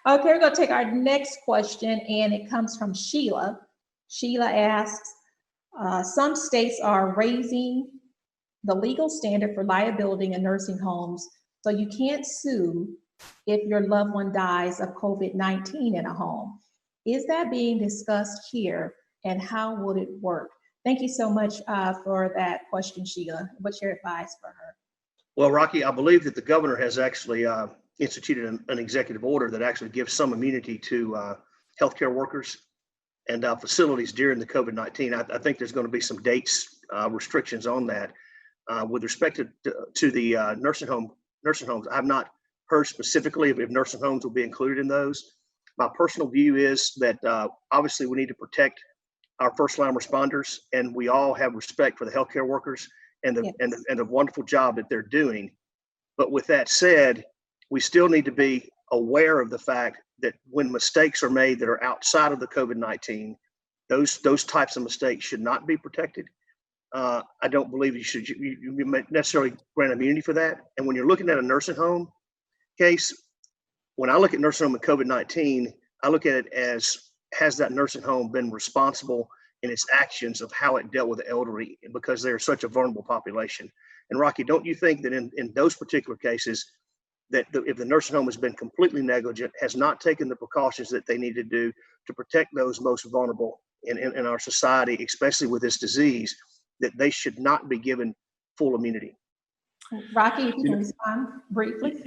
Okay, we're going to take our next question, and it comes from Sheila. Sheila asks, some states are raising the legal standard for liability in nursing homes, so you can't sue if your loved one dies of COVID-19 in a home. Is that being discussed here, and how would it work? Thank you so much for that question, Sheila. What's your advice for her? Well, Rocky, I believe that the governor has actually instituted an executive order that actually gives some immunity to healthcare workers and facilities during the COVID-19. I think there's going to be some dates restrictions on that. With respect to the nursing homes, I've not heard specifically if nursing homes will be included in those. My personal view is that obviously we need to protect our first line responders, and we all have respect for the healthcare workers and the wonderful job that they're doing. But with that said, we still need to be aware of the fact that when mistakes are made that are outside of the COVID-19, those types of mistakes should not be protected. I don't believe you necessarily grant immunity for that. And when you're looking at a nursing home case, when I look at nursing home and COVID-19, I look at it as, has that nursing home been responsible in its actions of how it dealt with the elderly, because they're such a vulnerable population. And Rocky, don't you think that in those particular cases, that if the nursing home has been completely negligent, has not taken the precautions that they need to do to protect those most vulnerable in our society, especially with this disease, that they should not be given full immunity? Rocky, if you can respond briefly.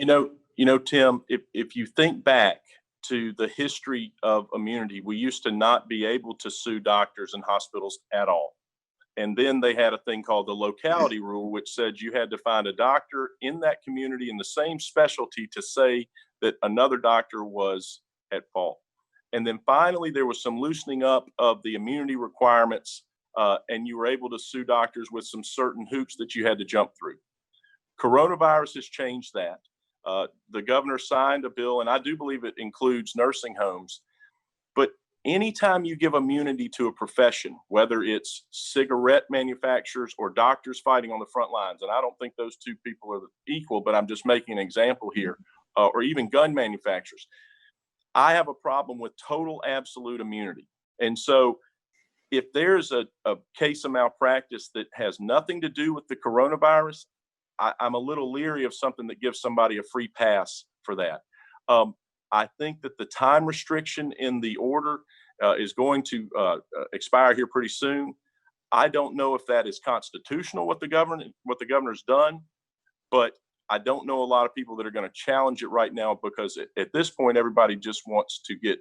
You know, Tim, if you think back to the history of immunity, we used to not be able to sue doctors and hospitals at all. And then they had a thing called the locality rule, which said you had to find a doctor in that community in the same specialty to say that another doctor was at fault. And then finally, there was some loosening up of the immunity requirements, and you were able to sue doctors with some certain hoops that you had to jump through. Coronavirus has changed that. The governor signed a bill, and I do believe it includes nursing homes. But anytime you give immunity to a profession, whether it's cigarette manufacturers or doctors fighting on the front lines, and I don't think those two people are equal, but I'm just making an example here, or even gun manufacturers, I have a problem with total absolute immunity. And so if there's a case of malpractice that has nothing to do with the coronavirus, I'm a little leery of something that gives somebody a free pass for that. I think that the time restriction in the order is going to expire here pretty soon. I don't know if that is constitutional, what the governor's done, but I don't know a lot of people that are going to challenge it right now, because at this point, everybody just wants to get,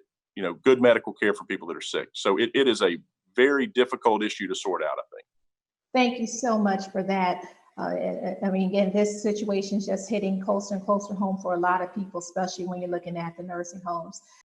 good medical care for people that are sick. So it is a very difficult issue to sort out, I think. Thank you so much for that. I mean, again, this situation is just hitting closer and closer home for a lot of people, especially when you're looking at the nursing homes.